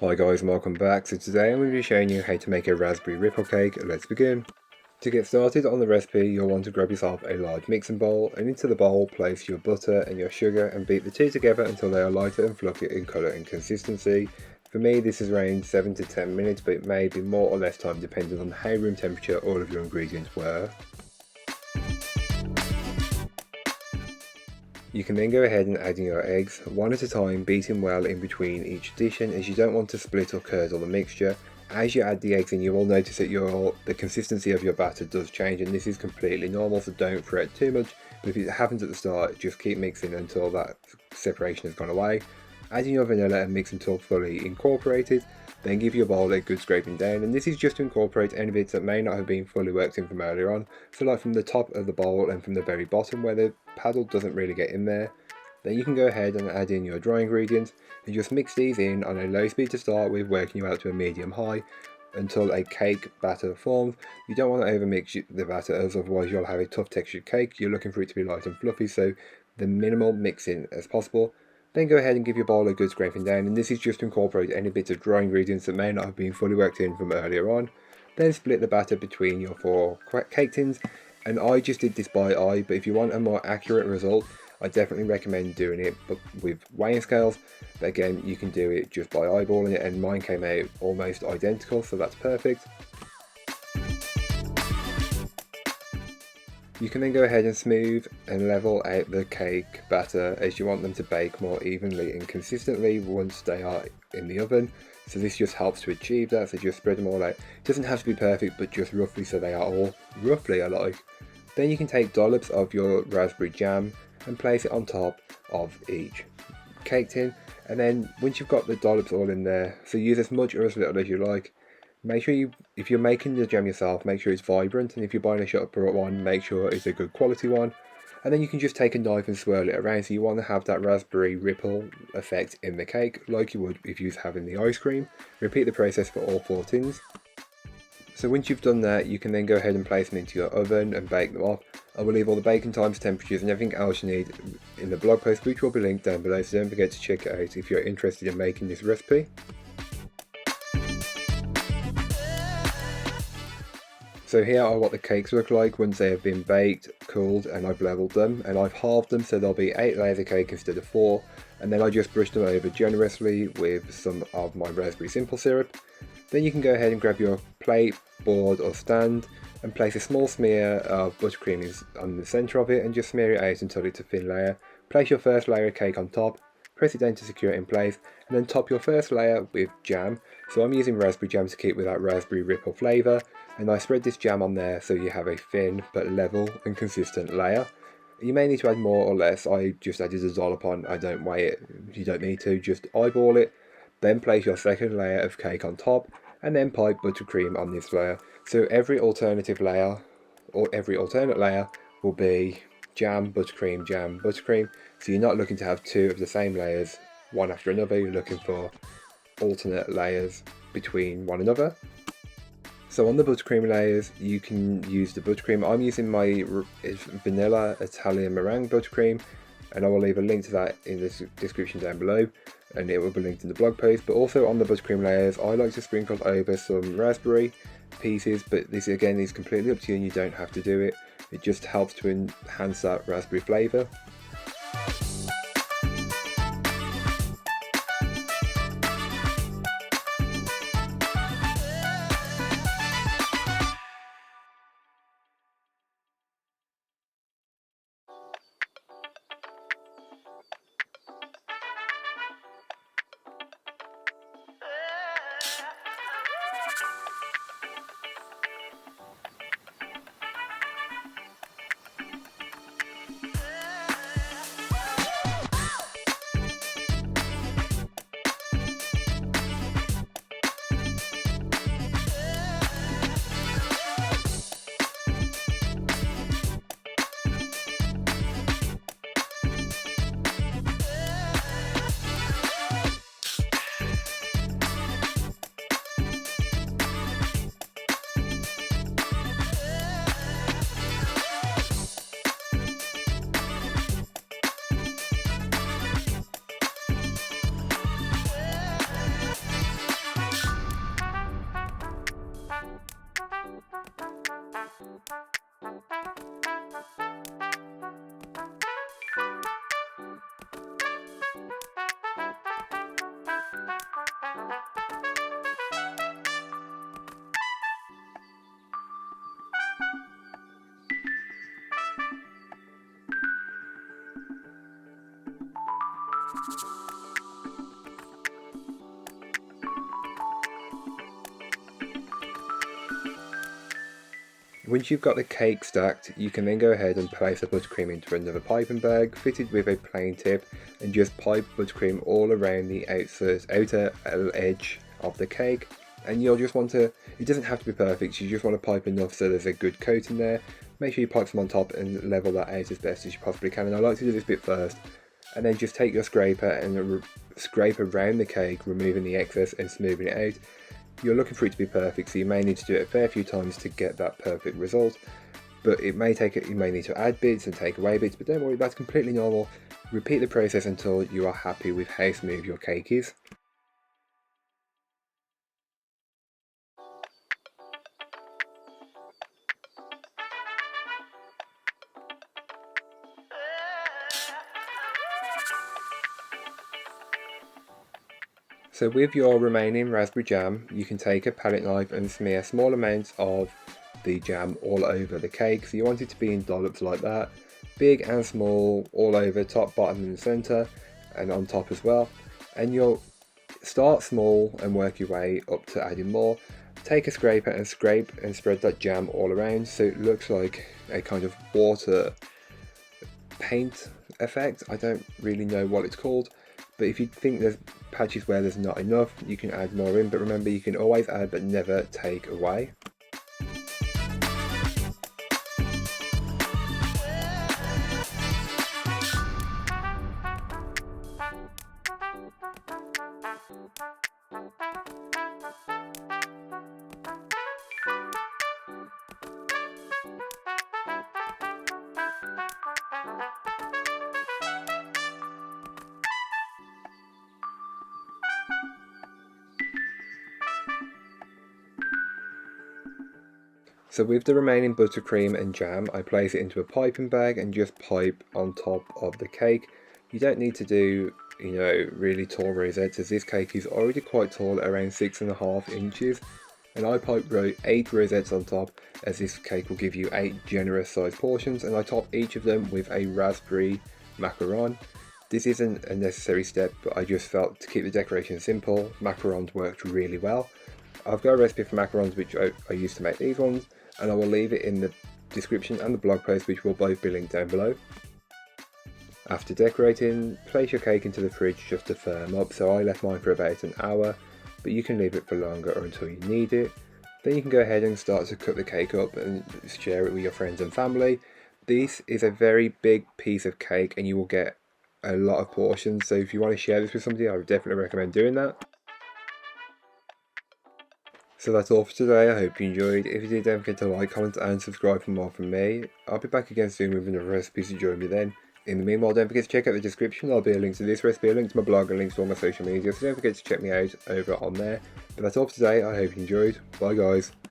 Hi guys and welcome back. So today I'm going to be showing you how to make a raspberry ripple cake. Let's begin. To get started on the recipe, you'll want to grab yourself a large mixing bowl, and into the bowl place your butter and your sugar and beat the two together until they are lighter and fluffy in colour and consistency. For me this is around 7 to 10 minutes, but it may be more or less time depending on how room temperature all of your ingredients were. You can then go ahead and add in your eggs, one at a time, beating well in between each addition, as you don't want to split or curdle the mixture. As you add the eggs in, you will notice that the consistency of your batter does change, and this is completely normal, so don't fret too much. But if it happens at the start, just keep mixing until that separation has gone away. Add in your vanilla and mix until fully incorporated. Then give your bowl a good scraping down, and this is just to incorporate any bits that may not have been fully worked in from earlier on, so like from the top of the bowl and from the very bottom where the paddle doesn't really get in there. Then you can go ahead and add in your dry ingredients and just mix these in on a low speed to start with, working you out to a medium high until a cake batter forms. You don't want to overmix the batter, as otherwise you'll have a tough textured cake. You're looking for it to be light and fluffy, so the minimal mixing as possible. Then go ahead and give your bowl a good scraping down, and this is just to incorporate any bits of dry ingredients that may not have been fully worked in from earlier on. Then split the batter between your 4 cake tins, and I just did this by eye, but if you want a more accurate result, I definitely recommend doing it but with weighing scales. But again, you can do it just by eyeballing it, and mine came out almost identical, so that's perfect. You can then go ahead and smooth and level out the cake batter as you want them to bake more evenly and consistently once they are in the oven. So this just helps to achieve that, so just spread them all out. It doesn't have to be perfect, but just roughly so they are all roughly alike. Then you can take dollops of your raspberry jam and place it on top of each cake tin. And then once you've got the dollops all in there, so use as much or as little as you like. Make sure if you're making the jam yourself, make sure it's vibrant, and if you're buying a shop bought one, make sure it's a good quality one. And then you can just take a knife and swirl it around, so you want to have that raspberry ripple effect in the cake, like you would if you was having the ice cream. Repeat the process for all 4 tins. So once you've done that, you can then go ahead and place them into your oven and bake them off. I will leave all the baking times, temperatures and everything else you need in the blog post, which will be linked down below, so don't forget to check it out if you're interested in making this recipe. So here are what the cakes look like once they have been baked, cooled, and I've leveled them, and I've halved them so there'll be 8 layers of cake instead of 4, and then I just brush them over generously with some of my raspberry simple syrup. Then you can go ahead and grab your plate, board or stand and place a small smear of buttercream on the centre of it, and just smear it out until it's a thin layer. Place your first layer of cake on top, press it down to secure it in place, and then top your first layer with jam. So I'm using raspberry jam to keep with that raspberry ripple flavour, and I spread this jam on there so you have a thin but level and consistent layer. You may need to add more or less. I just added a dollop on, I don't weigh it, you don't need to, just eyeball it. Then place your second layer of cake on top, and then pipe buttercream on this layer. So every alternative layer, or every alternate layer, will be jam, buttercream. So you're not looking to have 2 of the same layers, one after another. You're looking for alternate layers between one another. So on the buttercream layers, you can use the buttercream. I'm using my vanilla Italian meringue buttercream, and I will leave a link to that in the description down below, and it will be linked in the blog post. But also on the buttercream layers, I like to sprinkle over some raspberry pieces, but this again is completely up to you and you don't have to do it. It just helps to enhance that raspberry flavour. Once you've got the cake stacked, you can then go ahead and place the buttercream into another piping bag fitted with a plain tip and just pipe buttercream all around the outer edge of the cake. And you'll just want to, it doesn't have to be perfect, you just want to pipe enough so there's a good coat in there. Make sure you pipe some on top and level that out as best as you possibly can. And I like to do this bit first, and then just take your scraper and scrape around the cake, removing the excess and smoothing it out. You're looking for it to be perfect, so you may need to do it a fair few times to get that perfect result. But you may need to add bits and take away bits, but don't worry, that's completely normal. Repeat the process until you are happy with how smooth your cake is. So with your remaining raspberry jam, you can take a palette knife and smear small amounts of the jam all over the cake. So you want it to be in dollops like that, big and small, all over, top, bottom and centre, and on top as well. And you'll start small and work your way up to adding more. Take a scraper and scrape and spread that jam all around so it looks like a kind of water paint effect. I don't really know what it's called, but if you think there's patches where there's not enough, you can add more in, but remember, you can always add but never take away. So with the remaining buttercream and jam, I place it into a piping bag and just pipe on top of the cake. You don't need to do, really tall rosettes, as this cake is already quite tall at around 6.5 inches. And I pipe 8 rosettes on top, as this cake will give you 8 generous sized portions, and I top each of them with a raspberry macaron. This isn't a necessary step, but I just felt to keep the decoration simple, macarons worked really well. I've got a recipe for macarons which I used to make these ones, and I will leave it in the description and the blog post, which will both be linked down below. After decorating, place your cake into the fridge just to firm up, so I left mine for about an hour, but you can leave it for longer or until you need it. Then you can go ahead and start to cut the cake up and share it with your friends and family. This is a very big piece of cake and you will get a lot of portions, so if you want to share this with somebody, I would definitely recommend doing that. So that's all for today. I hope you enjoyed. If you did, don't forget to like, comment and subscribe for more from me. I'll be back again soon with another recipe, so join me then. In the meanwhile, don't forget to check out the description. There'll be a link to this recipe, a link to my blog, and links to all my social media, so don't forget to check me out over on there. But that's all for today. I hope you enjoyed. Bye guys.